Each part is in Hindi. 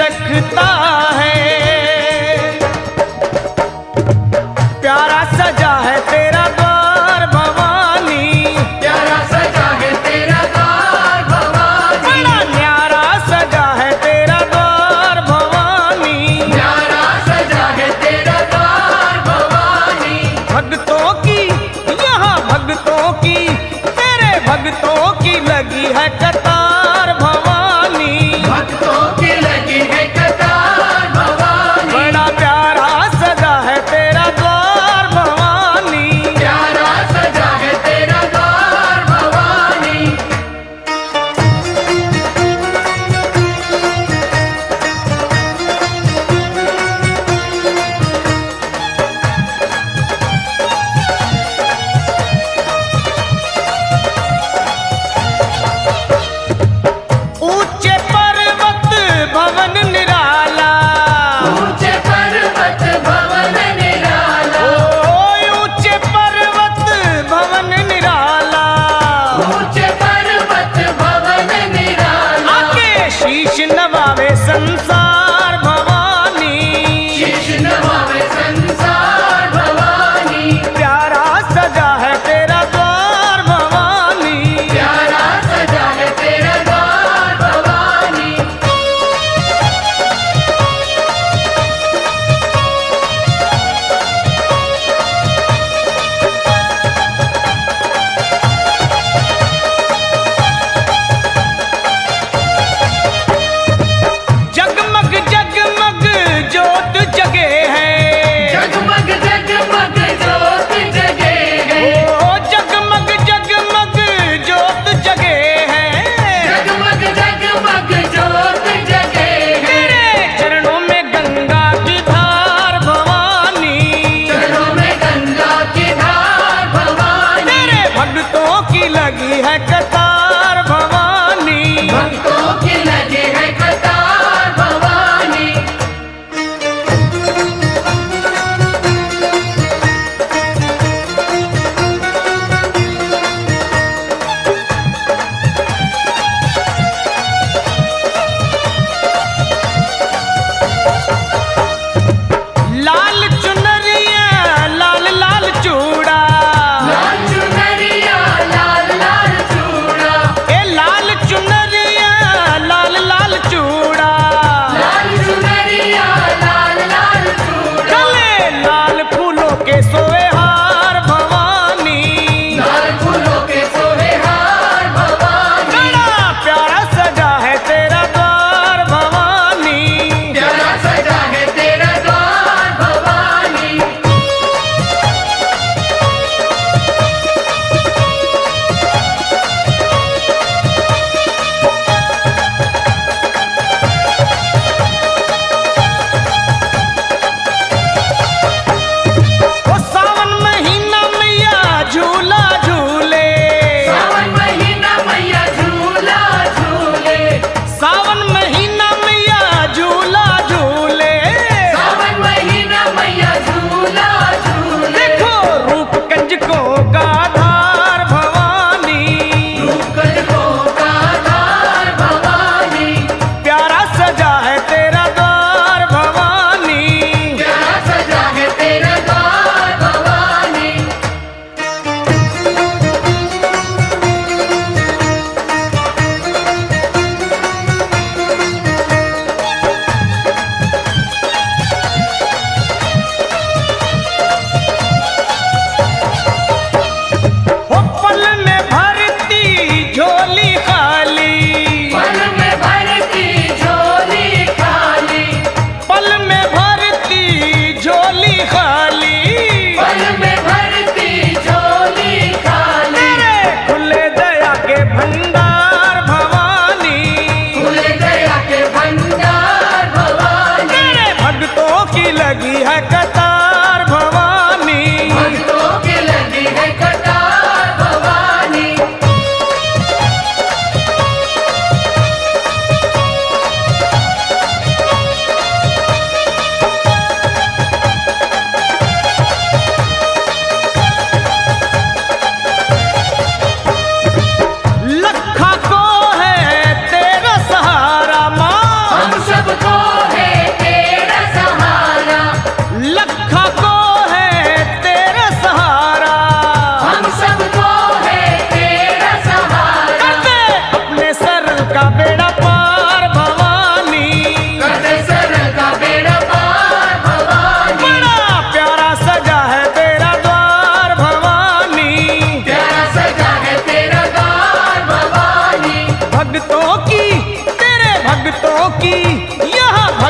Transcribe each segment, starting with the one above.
रखता है। प्यारा सजा है तेरा द्वार भवानी, प्यारा सजा है तेरा द्वार भवानी, बड़ा न्यारा सजा है तेरा द्वार भवानी, प्यारा सजा है तेरा द्वार भवानी। भक्तों की यहाँ भक्तों की तेरे भक्तों की लगी है कतार भवानी, भक्तों की लगी है कतार भवानी, बड़ा प्यारा सजा है तेरा द्वार भवानी। प्यारा सजा है तेरा द्वार भवानी। ऊंचे पर्वत भवन निराला, ऊंचे पर्वत भवन निराला, ऊंचे पर्वत भवन निराला, ऊंचे पर्वत भवन निराला, आके शीश नवावे संसार भवानी, शीश नवावे संसार भवानी, प्यारा सजा है तेरा द्वार भवानी। प्यारा सजा है तेरा द्वार भवानी। जगमग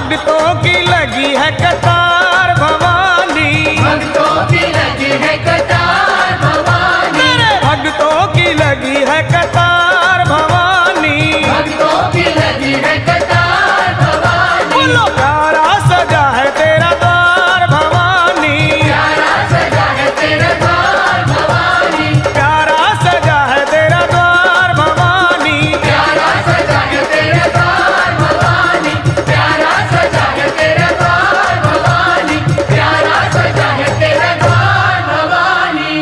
भक्तों की लगी है कतार भवानी, भक्तों की लगी है कतार भवानी, तेरे भक्तों की लगी है कतार भवानी, भक्तों की लगी है कतार भवानी। बोलो प्यारा सजा है तेरा द्वार भवानी, प्यारा सजा है तेरा द्वार भवानी, प्यारा सजा है तेरा द्वार भवानी, प्यारा सजा है तेरा द्वार भवानी, प्यारा सजा है तेरा द्वार भवानी, प्यारा सजा है तेरा द्वार भवानी।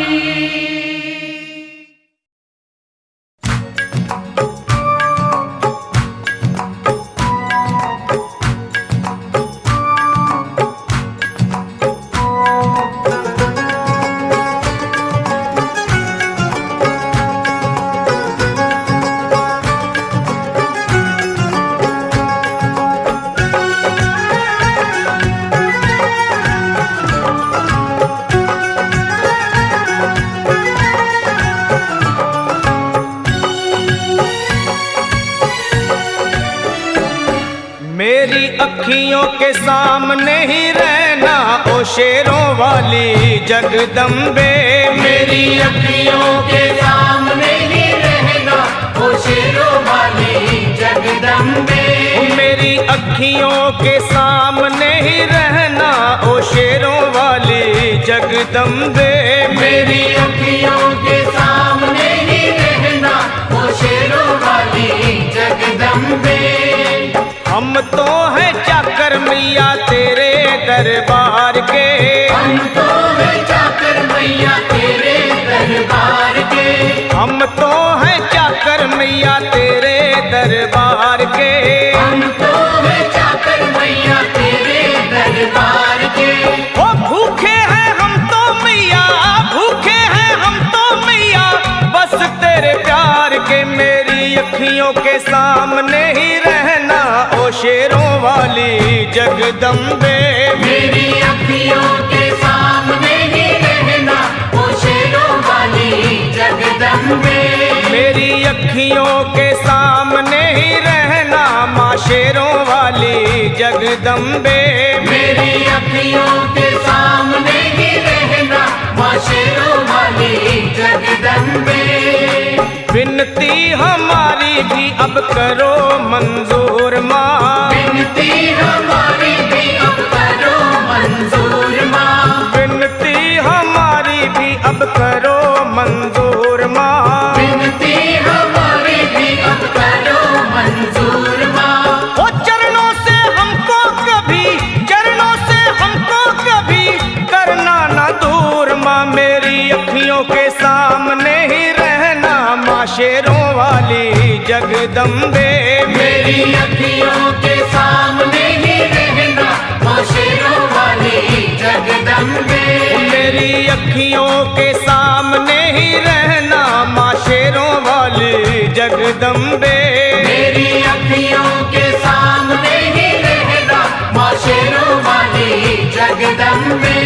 मेरी अखियों के सामने ही रहना ओ शेरों वाली जगदम्बे, मेरी अखियों के सामने ही रहना ओ शेरों वाली जगदम्बे, मेरी अखियों के सामने ही रहना ओ शेरों वाली जगदम्बे, मेरी अखियों के सामने ही रहना ओ शेरों वाली जगदम्बे। हम तो हैं चाकर मैया तेरे दरबार के, हम तो हैं चाकर मैया तेरे दरबार के, हम तो हैं चाकर मैया तेरे दरबार के, हम तो हैं चाकर मैया तेरे दरबार के। ओ भूखे हैं हम तो मैया, भूखे हैं हम तो मैया बस तेरे प्यार के, मेरी अखियों के सामने ही रहना ओ शेरों वाली जगदम्बे, मेरी अखियों के सामने ही रहना ओ शेरों वाली जगदम्बे, मेरी अखियों के सामने ही रहना माँ शेरों वाली जगदम्बे, मेरी अखियों के सामने ही रहना माँ शेरों वाली जगदम्बे। विनती हमारी भी अब करो मंजूर माँ, विनती हमारी भी अब करो मंजूर माँ, विनती हमारी भी अब करो मंजूर माँ, विनती हमारी भी अब करो मंजूर माँ। ओ चरणों से हमको कभी, चरणों से हमको कभी करना ना दूर माँ, मेरी अखियों के सामने ही रहना माँ शेरों वाली जगदम्बे, मेरी अखियों के सामने ही रहना माँ शेरों वाली जगदम्बे, मेरी अखियों के सामने ही रहना माँ शेरों वाली जगदम्बे, मेरी अखियों के सामने ही रहना माँ शेरों वाली जगदम्बे।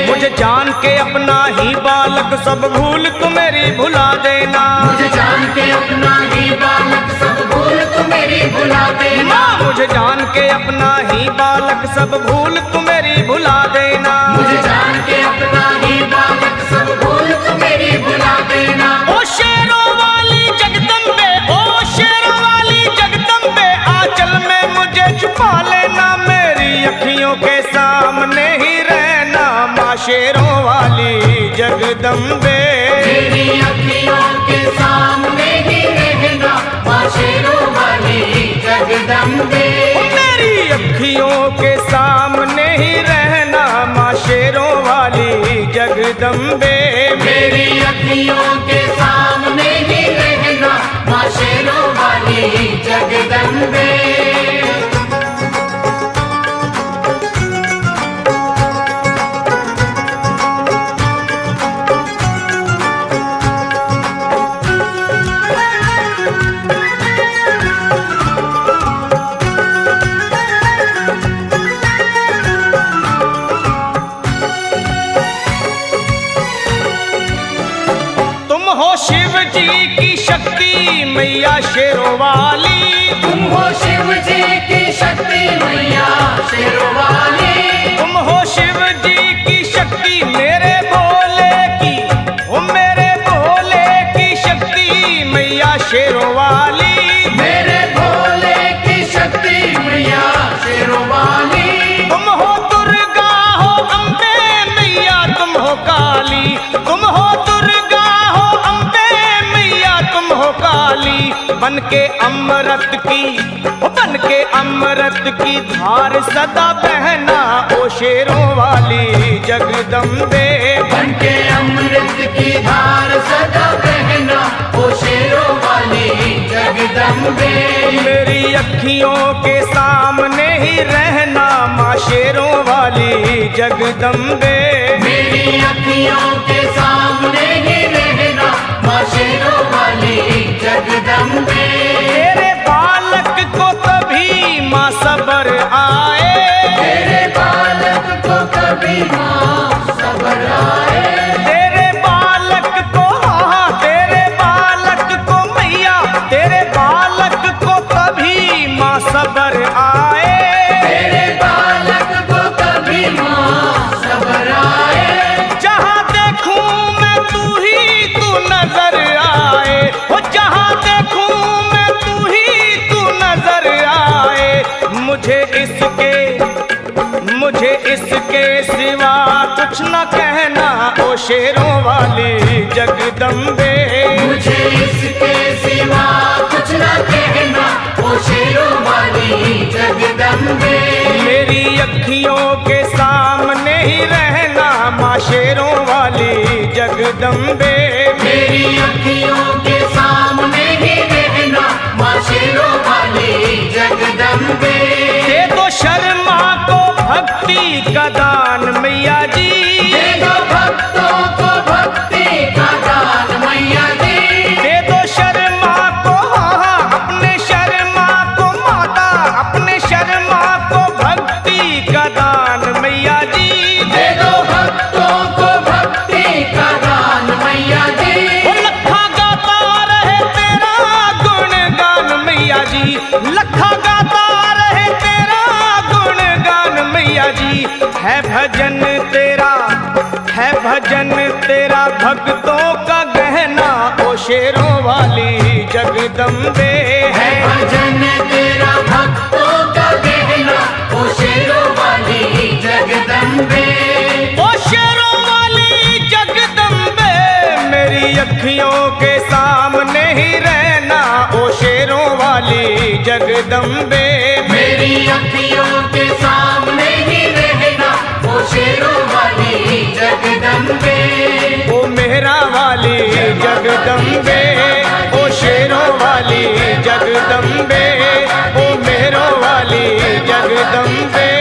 मुझे जान के अपना ही बालक सब भूल तू मेरी भुला देना, मुझे जान के अपना ही बालक सब भूल तू मेरी भुला देना, मुझे जान के अपना ही बालक सब भूल तू मेरी भुला देना, मुझे जान के अपना ही बालक सब भूल तू मेरी भुला देना। ओ शेरों वाली जगदम्बे, ओ शेरों वाली जगदम्बे आंचल में मुझे छुपा लेना, मेरी अखियों के सामने ही रहना माँ शेरों वाली जगदम्बे, मेरी अखियों के सामने ही रहना माँ शेरों वाली जगदम्बे, मेरी अखियों के सामने ही रहना माँ शेरों वाली जगदम्बे, मेरी अखियों के सामने ही रहना माँ शेरों वाली जगदम्बे। मैया शेरों वाली, तुम हो शिव जी की शक्ति मैया बन के अमृत की धार सदा बहना ओ शेरों वाली जगदम्बे। बन के अमृत की धार सदा बहना ओ शेरों वाली जगदम्बे। मेरी अखियों के सामने ही रहना माँ शेरों वाली जगदम्बे। मेरी अखियों के सामने ही रहना माँ शेरों वाली जगदम्बे। तेरे बालक को कभी माँ सबर आए, तेरे बालक को कभी माँ सबर आए। तेरे बालक को, हाँ तेरे बालक को मैया, तेरे बालक को कभी माँ सबर आए। तेरे बालक को कभी माँ सबर आए। जहाँ देखूं मैं तू ही तू नजर आए, हो जहाँ देखूं मैं तू ही तू नजर आए। मुझे इसके सिवा कुछ न कहना ओ शेरों वाली जगदम्बे। मुझे इसके सिवा कुछ न कहना ओ शेरों वाली जगदम्बे। मेरी अखियों के सामने ही रहना माँ शेरों वाली जगदम्बे। मेरी अखियों के सामने ही रहना माँ शेरों वाली जगदम्बे। दे दो शर्मा को भक्ति का दान मैया जी, दे दो भक्तों को भक्ति का दान मैया जी। दे दो शर्मा को, हाँ अपने शर्मा को माता, अपने शर्मा को भक्ति का दान मैया जी। दे दो भक्तों को भक्ति का दान मैया जी। वो लखा गाता रहे तेरा गुणगान मैया जी, लखा गाता रहे तेरा गुणगान मैया जी। है भजन तेरा भक्तों का गहना ओ शेरों वाली जगदम्बे। है भजन तेरा भक्तों का गहना ओ शेरों वाली जगदम्बे। ओ शेरों वाली जगदम्बे। मेरी अखियों के सामने ही रहना ओ शेरों वाली जगदम्बे। मेरी अखियों के सामने ही रहना ओ शेरों वाली जगदम्बे। ओ मेहरा वाली जगदम्बे, ओ शेरों वाली जगदम्बे, ओ मेहरों वाली जगदम्बे।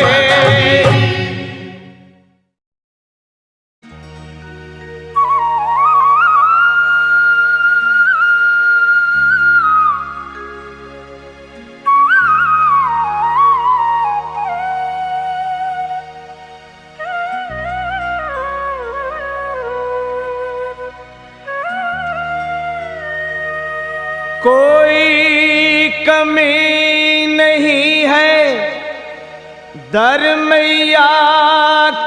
कोई कमी नहीं है दर मैया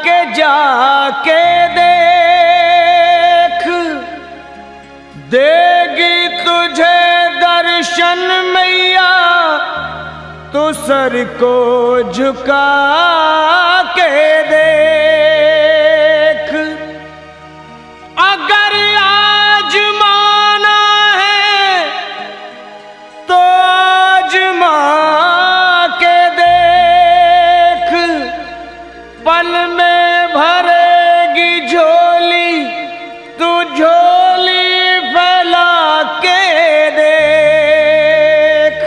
के जाके देख, देगी तुझे दर्शन मैया तो सर को झुका के देख। अगर आजमाना है तो आजमा के देख, पल में भरेगी झोली तू झोली फैला के देख।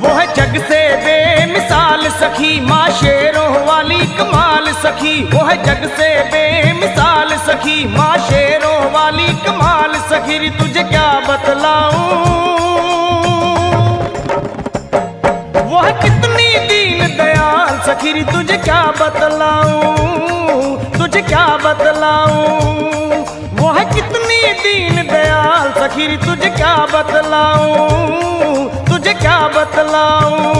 वो है जग से बेमिसाल सखी माँ शेरों वाली कमाल सखी। वो है जग से बेमिसाल सखी माँ शेरों वाली कमाल सखी। री तुझे क्या बतलाऊं, वो है कितनी दीन दयाल सखी। री तुझे क्या बतलाऊं, तुझे क्या बतलाऊं। वो है कितनी दीन दयाल सखी। री तुझे क्या बतलाऊं, तुझे क्या बतलाऊं।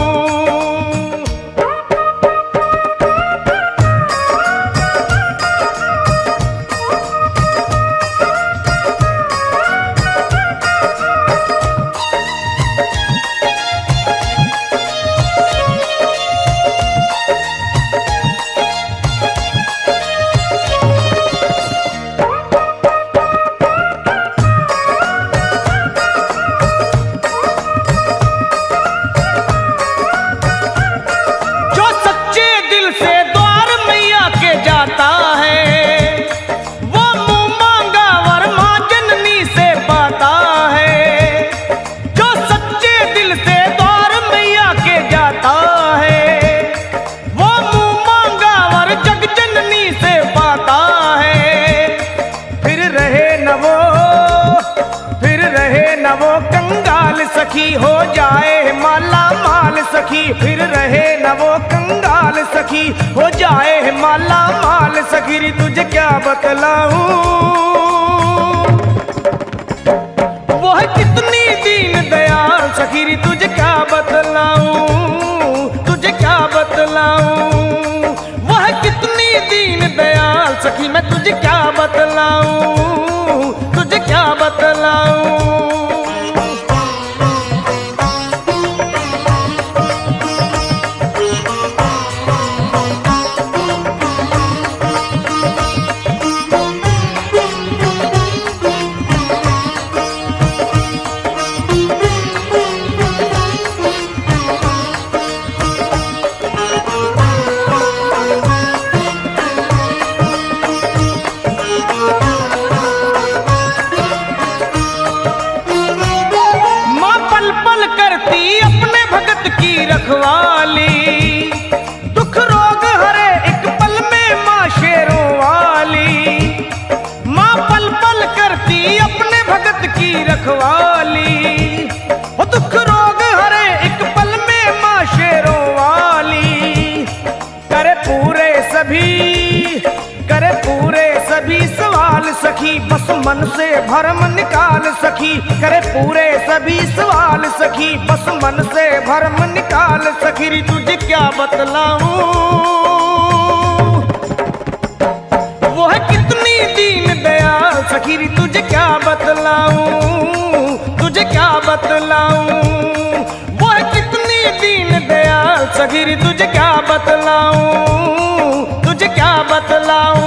जाए माला माल सखी, फिर रहे न वो कंगाल सखी। हो जाए माला माल सखी, रे तुझे क्या बतलाऊं, वो है कितनी दीन दयाल सखी, रे तुझे क्या बतलाऊं, तुझे क्या बतलाऊं। वो है कितनी दीन दयाल सखी, मैं तुझे क्या बतलाऊं, तुझे क्या बतलाऊं। रखवाली, दुख रोग हरे एक पल में माँ शेरों वाली। माँ पल पल करती अपने भगत की रखवाली, वो दुख रोग हरे एक पल में माँ शेरों वाली। करे पूरे सभी सवाल सखी, बस मन से भरम निकाल सखी। करे पूरे सभी सवाल सखी, बस मन से भरम निकाल सखी। रे तुझे क्या बतलाऊं, वो है कितनी दीन दयाल सखी। रे तुझे क्या बतलाऊं, तुझे क्या बतलाऊं। वो है कितनी दीन दयाल सखी। रे तुझे क्या बतलाऊं, तुझे क्या बतलाऊं।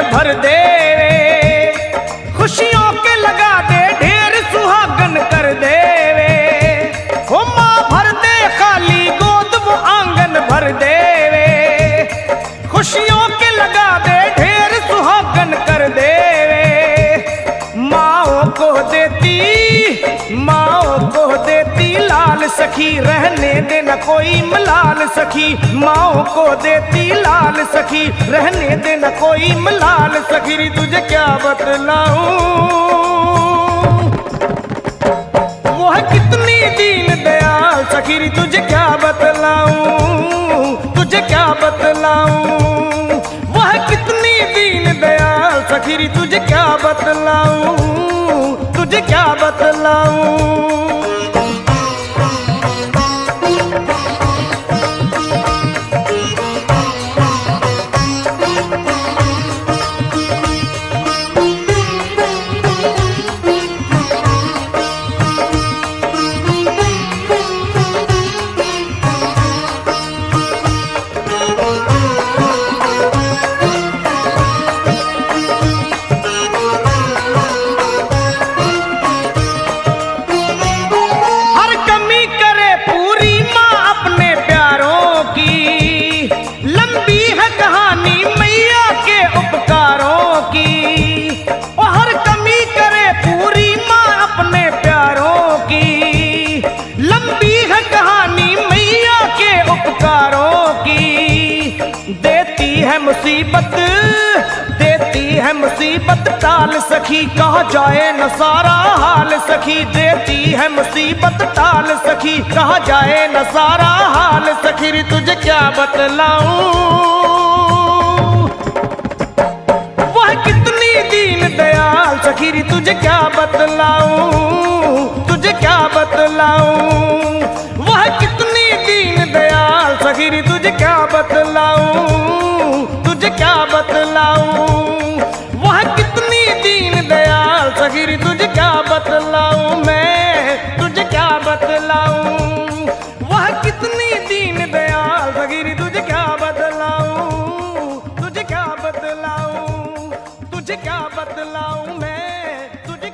भर दे खुशियों के लगा दे ढेर सुहागन कर दे वे। हो माँ भर दे खाली गोद वो आंगन भर दे वे। खुशियों के लगा दे ढेर सुहागन कर दे वे। माओ को देती लाल सखी, रहने दे न कोई मलाल सखी। माओ को देती लाल सखी, रहने दे न कोई मलाल सखी। रे तुझे क्या बतलाऊं, वो है कितनी दीन दयाल सखी। रे तुझे क्या बतलाऊं, तुझे क्या बतलाऊं। वो है कितनी दीन दयाल सखी। रे तुझे क्या बतलाऊं, तुझे क्या बतलाऊं। मुसीबत टाल सखी, कहा जाए न सारा हाल सखी। देती है मुसीबत टाल सखी, कहा जाए न सारा हाल सखी। रे तुझे क्या बतलाऊं, वह कितनी दीन दयाल सखी। रे तुझे क्या बतलाऊं, तुझे क्या बतलाऊं। वह कितनी दीन दयाल सखी। रे तुझे क्या बतलाऊं, तुझे क्या बतलाऊं। वह कितनी दीन दयाल सखी। रे तुझे क्या बतलाऊं, मैं तुझे क्या बतलाऊं। वह कितनी दीन दयाल सखी। रे तुझे क्या बतलाऊं, तुझे क्या बतलाऊं, तुझे क्या बतलाऊं, मैं तुझे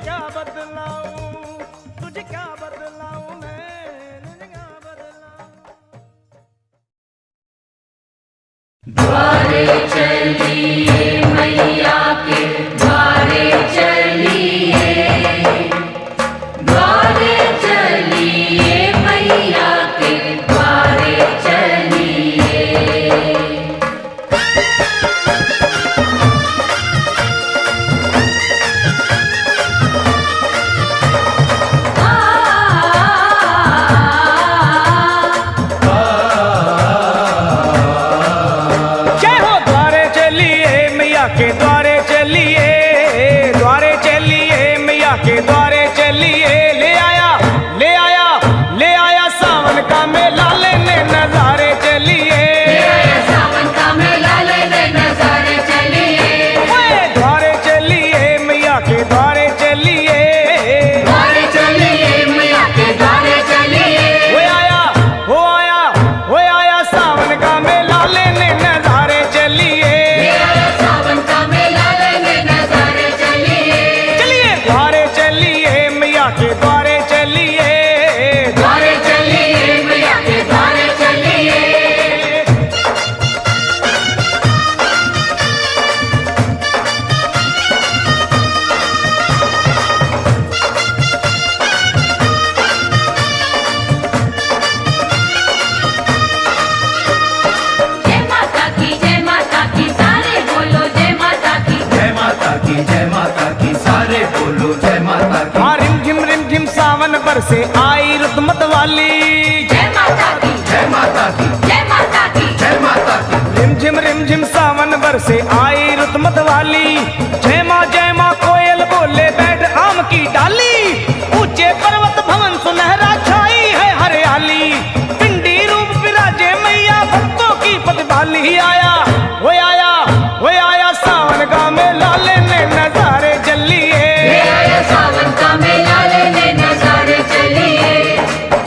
सावन से आई रुत मतवाली। जय माता की, जय माता की, जय माता की, जय माता की। रिम झिम सावन से आई रुत मतवाली। जय माँ कोयल बोले बैठ आम की डाली। ऊंचे पर्वत भवन सुनहरा छाई है हरियाली। पिंडी रूप विराजे मैया भक्तों की प्रतिभाली। आया वो आया वो आया सावन का मेला लेने नजारे चलिए। आया सावन का मेला लेने नजारे चलिए।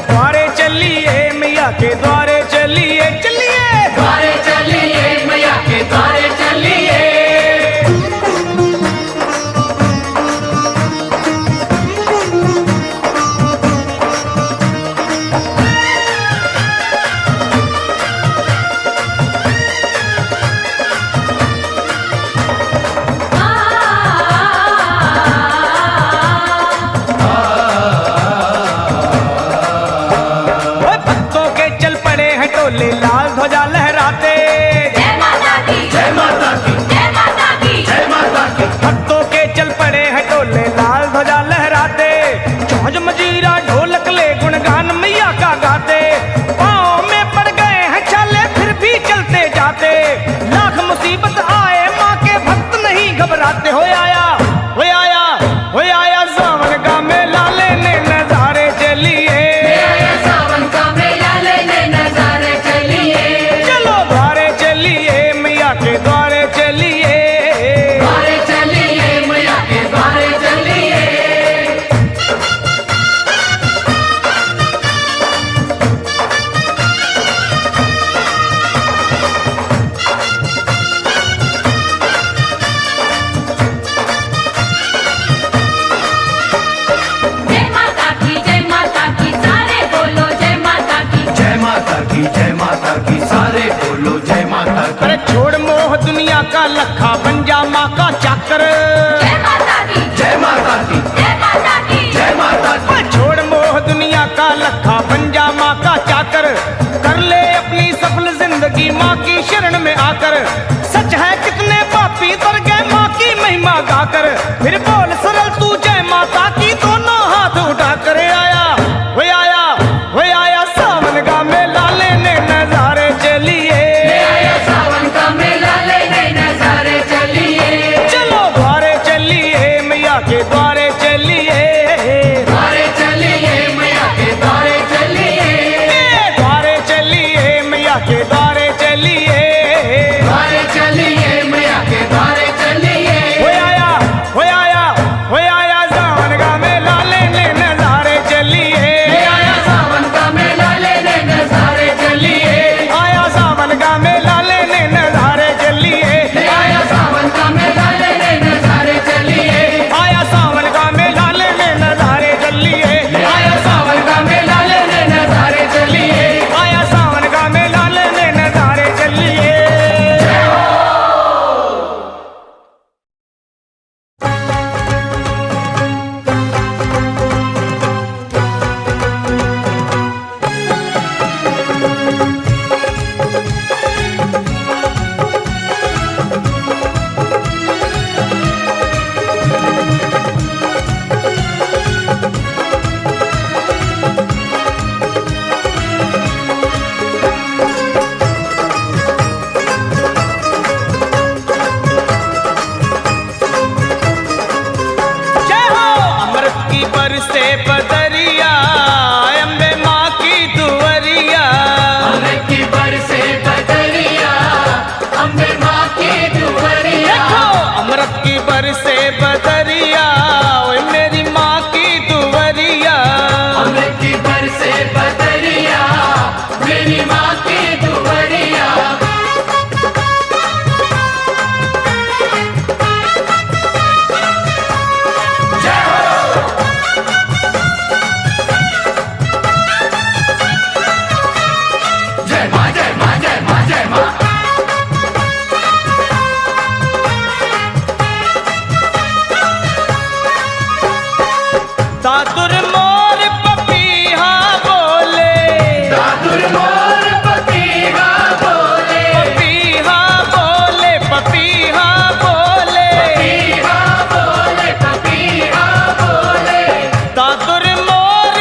द्वारे चलिए मैया के द्वारे चलिए चलिए। द्वारे चलिए मैया के द्वारे चलिए। भक्तों के चल पड़े हैं टोले लाल ध्वजा लहराते। जय माता की, जय माता की, जय माता की, जय माता की। भक्तों के चल पड़े हैं टोले लाल ध्वजा लहराते। चौज मजीरा ढोलक ले गुणगान मैया का गाते। पाँव में पड़ गए हैं छाले फिर भी चलते जाते। लाख मुसीबत आए माँ के भक्त नहीं घबराते। हो आया हो आया हो आया सावन का मेला लेने नजारे चलिए। आया सावन का मेला लेने नजारे चलिए। चलो द्वारे चलिए मैया के द्वारे चलिए। द्वारे चलिए मैया के द्वारे चलिए। जय माता की सारे बोलो जय माता की। जय माता की, जय माता की। सारे बोलो जय माता की। अरे छोड़ मोह दुनिया का लखा बन जा माँ का चाकर। जय माता की, जय माता की, जय माता की, जय माता की। ओए छोड़ मोह दुनिया का लखा बन जा माँ का चाकर। कर ले अपनी सफल जिंदगी माँ की शरण में आकर। सच है कितने पापी तर गए माँ की महिमा गाकर। फिर बोल सरल तू जय माता की दोनों हाथ उठा कर। आया वो आया वो आया सावन का मेला लेने नजारे चलिए। आया सावन का मेला लेने नजारे चलिए। चलो द्वारे चलिए मैया के द्वारे चलिए। द्वारे चलिए मैया के द्वारे चलिए। द्वारे चलिए मैया के द्वारे चलिए। द्वारे चलिए मैया के द्वारे चलिए। हो आया हो आया हो आया सावन का मेला लेने नजारे चलिए। आया सावन का मेला लेने नजारे चलिए। आया सावन का मेला लेने नजारे चलिए। आया सावन का मेला लेने नजारे चलिए। आया सावन का मेला लेने नजारे चलिए। आया सावन का मेला लेने नजारे चलिए। आया सावन का मेला लेने नजारे चलिए। जय हो अमृत की बरसे बदरिया अम्बे माँ की दुवरिया। अमृत की बरसे बदरिया अम्बे माँ की दुवरिया। देखो अमृत की बरसे बदरिया ओए मेरी माँ की दुवरिया। अमृत की बरसे बदरिया मेरी माँ की दुवरिया। जय माँ, जय माँ, जय माँ, जय माँ। दादुर मोर पपीहा बोले। दादुर मोर पपीहा बोले। पपीहा बोले पपीहा बोले। पपीहा बोले, पपीहा बोले। दादुर मोर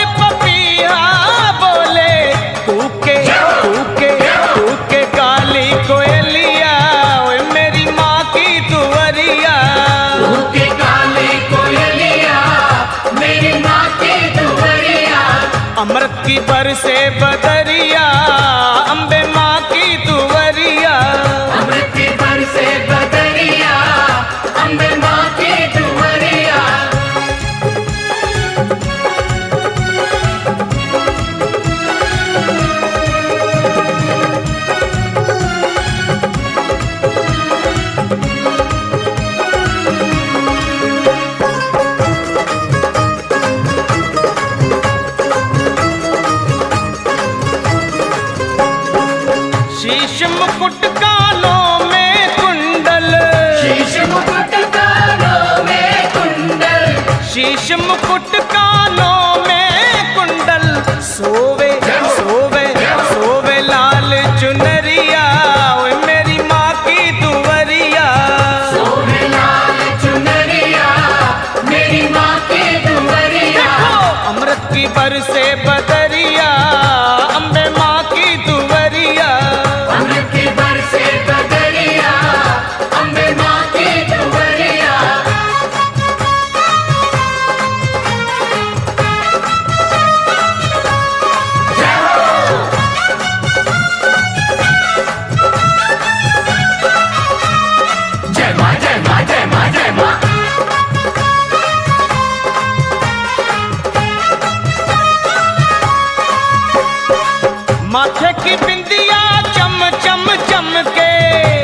बरसे बदरिया अम्बे माँ की दुवरिया। अमृत की बरसे बदरिया अम्बे माँ की दुवरिया। जय माँ जय माँ जय माँ जय माँ। माथे की बिंदिया चम चम चमके,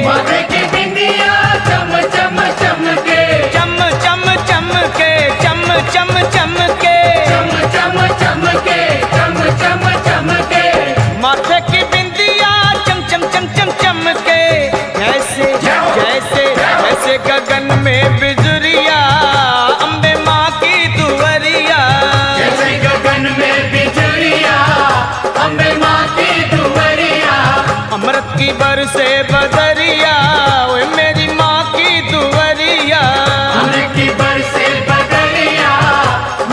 माथे की बिंदिया चम चम चमके, चम चम चमके, चम चम चमके, चम चम चमके, चम चम चमके। माथे की बिंदिया चम चम चम चम चमके, जैसे जैसे जैसे गगन में बिजुरिया अम्बे माँ की दुवरिया। जैसे गगन में बिजुरिया अम्बे माँ की दुवरिया। अमृत की बरसे बदरिया ओए मेरी माँ की दुवरिया। अमृत की बरसे बदरिया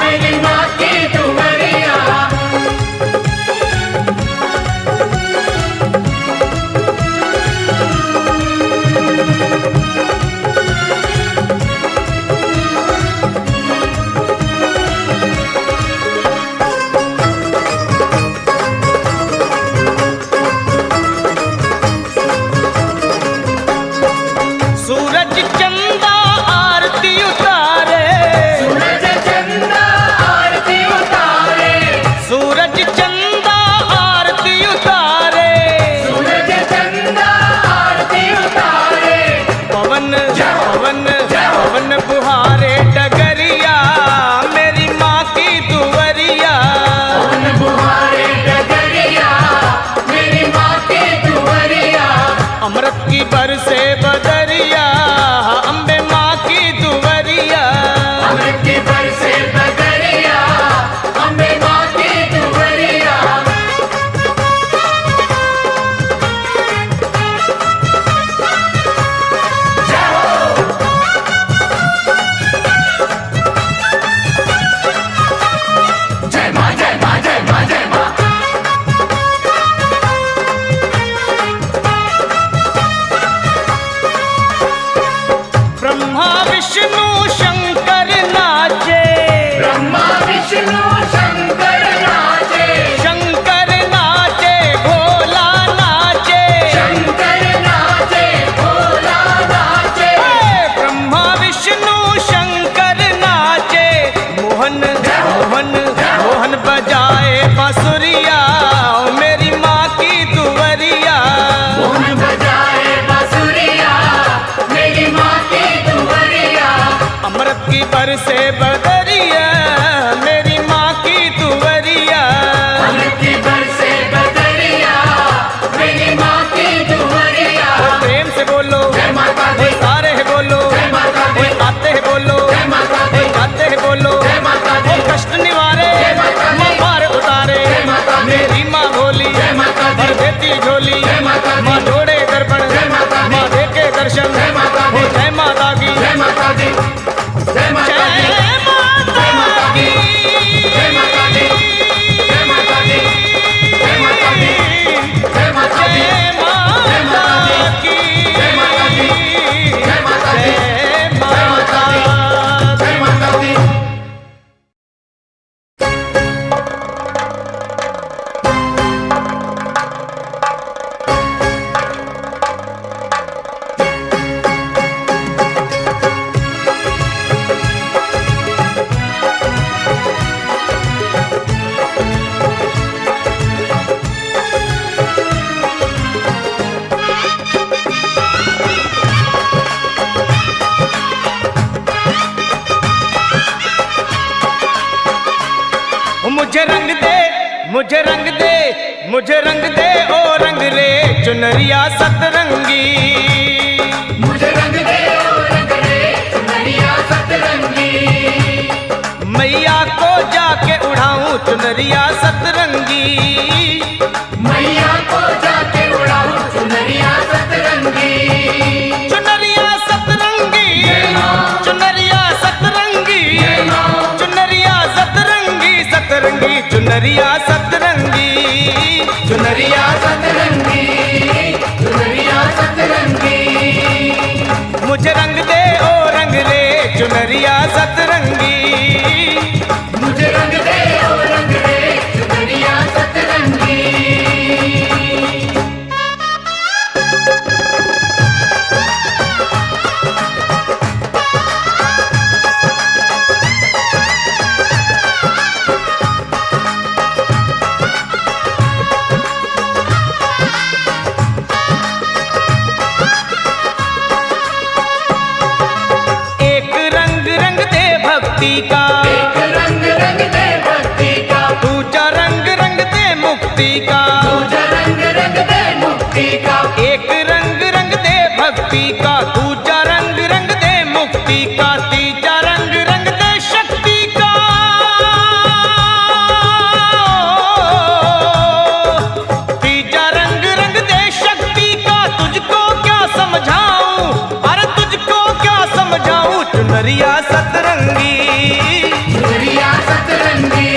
मेरी माँ की दुवरिया। सूरज चंदा आरती उतारे, सूरज चंदा आरती उतारे, सूरज चंदा आरती उतारे, सूरज चंदा आरती उतारे। पवन पवन पवन बुहारे डगरिया मेरी माँ की दुवरिया। पवन बुहारे डगरिया मेरी माँ की दुवरिया। अमृत की बरसे बदरिया अम्बे माँ की दुवरिया। अमृत की बरसे बदरिया अम्बे माँ की दुवरिया। जय माँ जय माँ जय माँ जय माँ। ब्रह्मा विष्णु शंकर नाचे, ब्रह्मा विष्णु शंकर नाचे, शंकर नाचे भोला नाचे। शंकर नाचे भोला नाचे। ब्रह्मा विष्णु शंकर नाचे, मोहन मोहन मोहन बजाए बांसुरिया मेरी माँ की दुवरिया। मोहन बजाए बांसुरिया मेरी माँ की दुवरिया। अमृत की बरसे बदरिया मेरी माँ की दुवरिया। अमृत की बरसे बदरिया मेरी माँ की दुवरिया। और प्रेम से बोलो जय माता दी, कोई सारे है बोलो, जय माता दी, कोई आते है बोलो, जय माता दी, कोई गाते है बोलो। जय माता दी, वो कष्ट निवारे जय माता दी, माँ पार उतारे जय माता दी, मेरी माँ भोली जय माता दी, भर देती झोली। जय माता दी, माँ जोड़े दर्पण जय माता दी, माँ देखे दर्शन। जय माता दी, हो जय माता की, जय माता दी, जय माता दी, जय माता की। जय माता दी, जय माता दी, जय माता दी, जय माता दी, जय माता की, जय माता दी, जय माता दी, जय माता दी। जय माता दी। मुझे रंग दे, मुझे रंग दे, मुझे रंग दे ओ रंग रे चुनरिया सतरंगी। मुझे रंग दे ओ रंग रे चुनरिया सतरंगी। मैया को जाके उड़ाऊं चुनरिया सतरंगी। मैया को जाके उड़ाऊं चुनरिया सतरंगी। चुनरिया सतरंगी, चुनरिया सतरंगी, चुनरिया सतरंगी, सतरंगी चुनरिया मुझे रंग दे ओ रंग रे चुनरिया सतरंगी। मुझे रंग दे ओ रंग दे चुनरिया सतरंगी। एक रंग रंग दे भक्ति का, एक रंग रंग दे भक्ति का, दूजा रंग रंग दे मुक्ति का। दूजा रंग रंग दे मुक्ति का। एक रंग रंग दे भक्ति का, दूजा रंग रंग दे मुक्ति का, तीजा रंग रंग दे शक्ति का। तीजा रंग रंग दे शक्ति का, तुझको क्या समझाऊं, अरे तुझको क्या समझाऊं। चुनरिया सतरंगी, चुनरिया सतरंगी,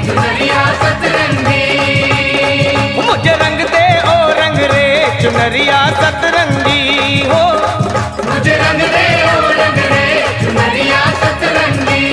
चुनरिया सतरंगी। मुझे रंग दे ओ रंग रे चुनरिया सतरंगी हो। मुझे रंग दे ओ रंग दे चुनरिया सतरंगी।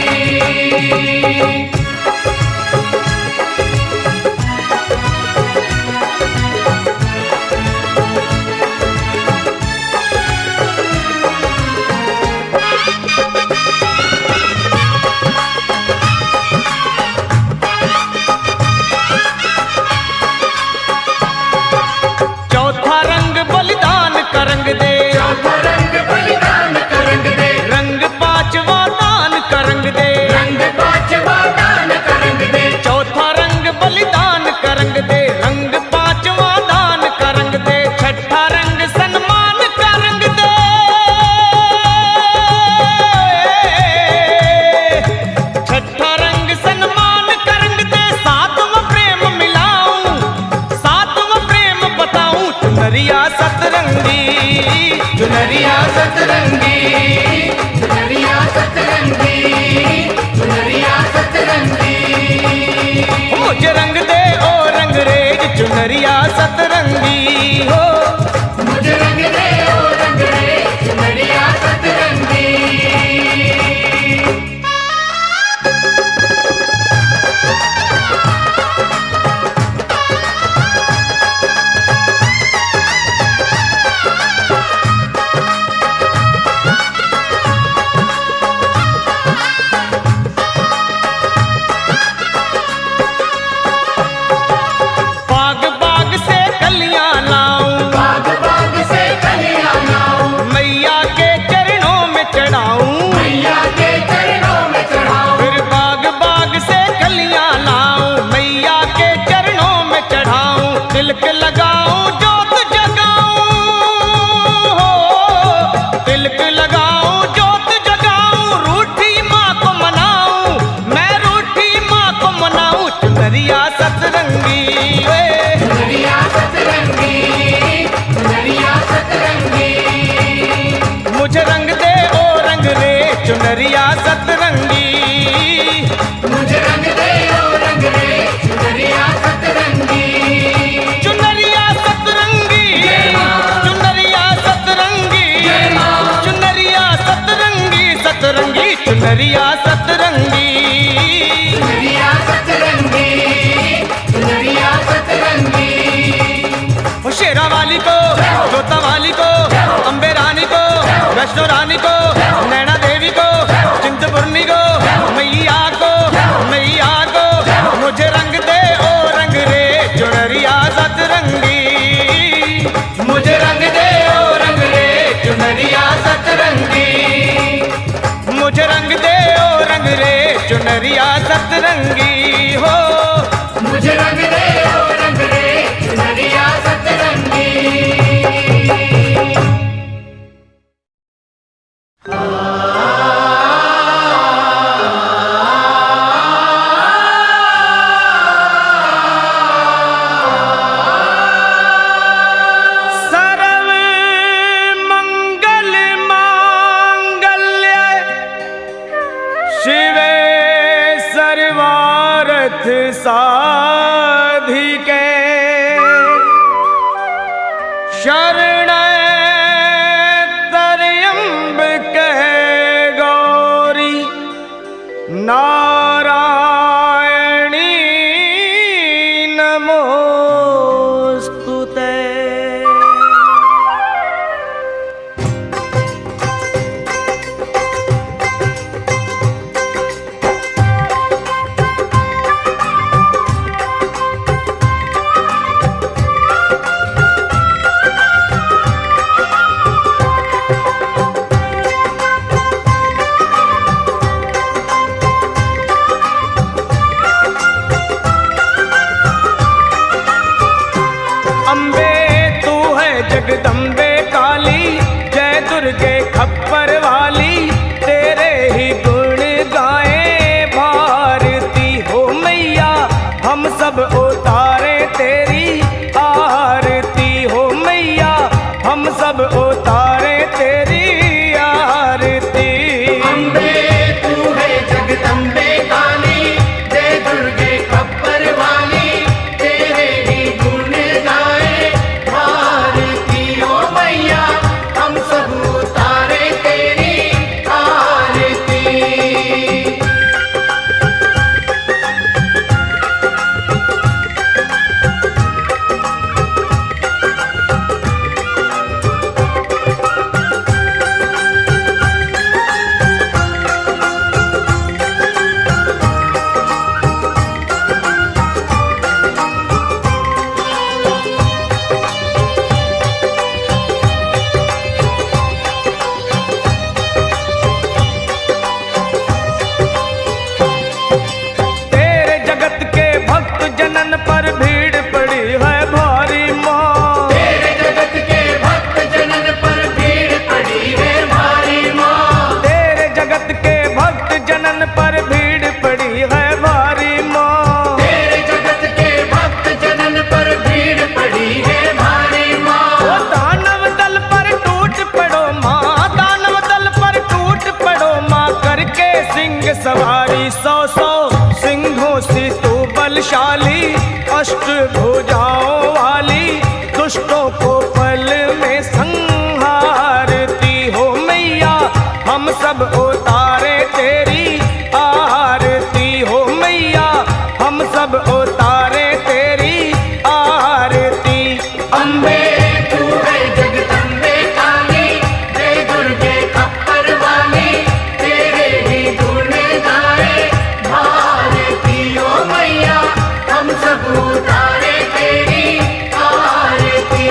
चौथा रंग बलिदान का रंग दे, चौथा रंग बलिदान का रंग दे, रंग पांचवा दान का रंग दे। रंग पांचवा दान का रंग दे। चौथा रंग बलिदान का रंग दे, रंग पांचवा दान का रंग दे। छठा रंग सन्मान का रंग दे, छठा रंग सन्मान का रंग दे। सातवां प्रेम मिलाऊं, सातवां प्रेम बताऊं। चुनरिया सतरंगी, चुनरिया सतरंगी, चुनरिया सतरंगी, चुनरिया सतरंगी। मुझे रंग दे ओ रंग रे चुनरिया सतरंगी हो। मुझे रंग दे ओ रंग दे चुनरिया सतरंगी। बाग बाग से कलियां लाऊं, बाग बाग से कलियां लाऊं, मैया के चरणों में चढ़ाऊं। मैया के चरणों में चढ़ाऊं। फिर बाग बाग से कलियां लाऊं, मैया के चरणों में चढ़ाऊं। तिलक लगाऊं जोत जगाऊं हो, तिलक लगाऊं जोत जगाऊं। रूठी माँ को मनाऊं, मैं रूठी माँ को मनाऊं। चुनरिया सतरंगी वे, चुनरिया सतरंगी, चुनरिया सतरंगी। मुझे रंग दे ओ रंग रे चुनरिया सतरंगी। मुझे रंग दे ओ रंग दे चुनरिया सतरंगी। चुनरिया सतरंगी, चुनरिया सतरंगी, चुनरिया सतरंगी, सतरंगी चुनरिया सतरंगी। चुनरिया सतरंगी, चुनरिया सतरंगी। वो शेरा वाली को, जोता वाली को, अम्बे रानी को, वैष्णो रानी को, नैना देवी को, चिंतपूर्णी को, मैया को, मैया को। मुझे रंग दे ओ रंग रे चुनरिया सतरंगी। मुझे रंग दे ओ रंग रे चुनरिया सतरंगी। मुझे रंग दे ओ रंग रे चुनरिया सतरंगी हो। मुझे रंग दे ओ रंग दे चुनरिया सतरंगी। सर्व मंगल मांगल्य शिवे सर्वार्थ साधिके शरण बलशाली अष्टभुजाओं वाली, दुष्टों को पल में संहारती हो मैया, हम सब उतारे तेरी आरती हो मैया, हम सब उतारे तेरी आरती। अम्बे तू है जगदम्बे काली, जय दुर्गे खप्पर वाली, तेरे ही गुण गाए भारती ओ मैया, हम सब उतारे तेरी आरती।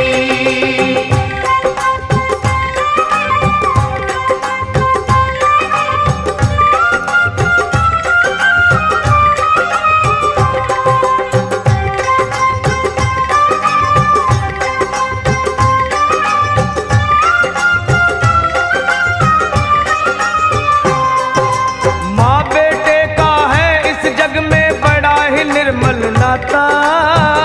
माँ बेटे का है इस जग में बड़ा ही निर्मल नाता,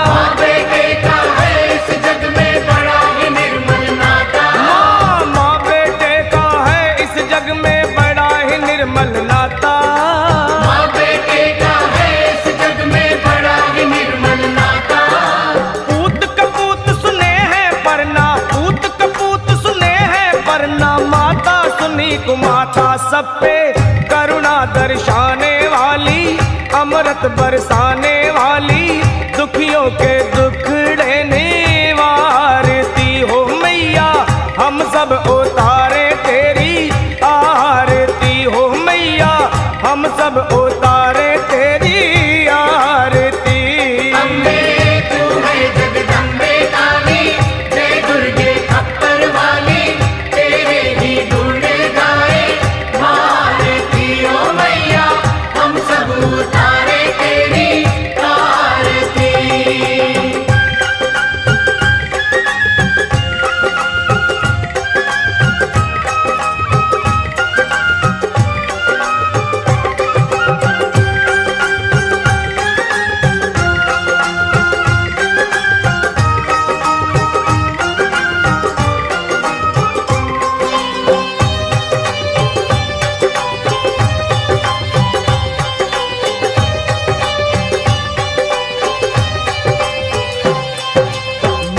माँ बेटे का है इस जग में बड़ा ही निर्मल नाता, माँ बेटे का है इस जग में बड़ा ही निर्मल नाता। माँ बेटे का है इस जग में बड़ा ही निर्मल नाता। पूत कपूत सुने हैं परना, पूत कपूत सुने हैं परना, माता सुनी कुमाता सब पे करुणा दर्शाने वाली, अमृत बरसाने वाली, दुखियों के दुखड़े निवारती हो मैया, हम सब उतारे तेरी आरती हो मैया, हम सब उतारे तेरी आरती। अम्बे तू है जगदम्बे काली, जय दुर्गे खप्पर वाली, तेरे ही गुण गाए भारती ओ मैया, हम सब उतारे तेरी आरती।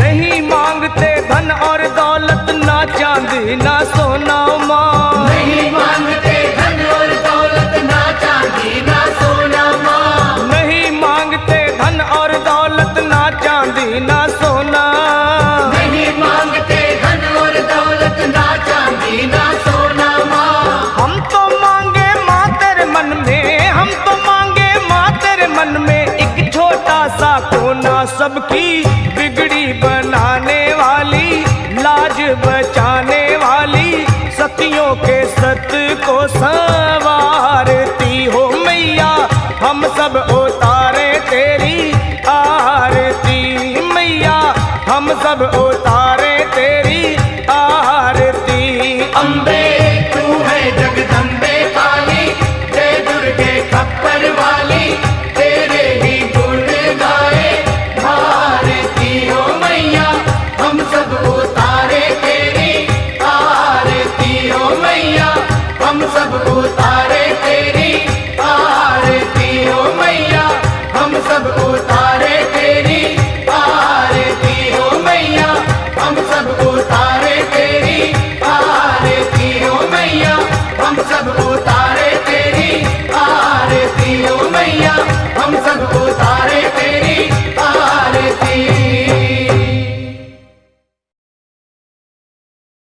नहीं मांगते धन और दौलत, ना चांदी ना सोना माँ, नहीं मांगते धन और दौलत, ना चांदी ना सोना माँ, नहीं मांगते धन और दौलत, ना चांदी ना सोना। नहीं मांगते धन और दौलत, ना चांदी ना सोना माँ। हम तो मांगे माँ तेरे मन में, हम तो मांगे माँ तेरे मन में, एक छोटा सा कोना सबकी बिगड़ी बनाने वाली, लाज बचाने वाली, सतियों के सत को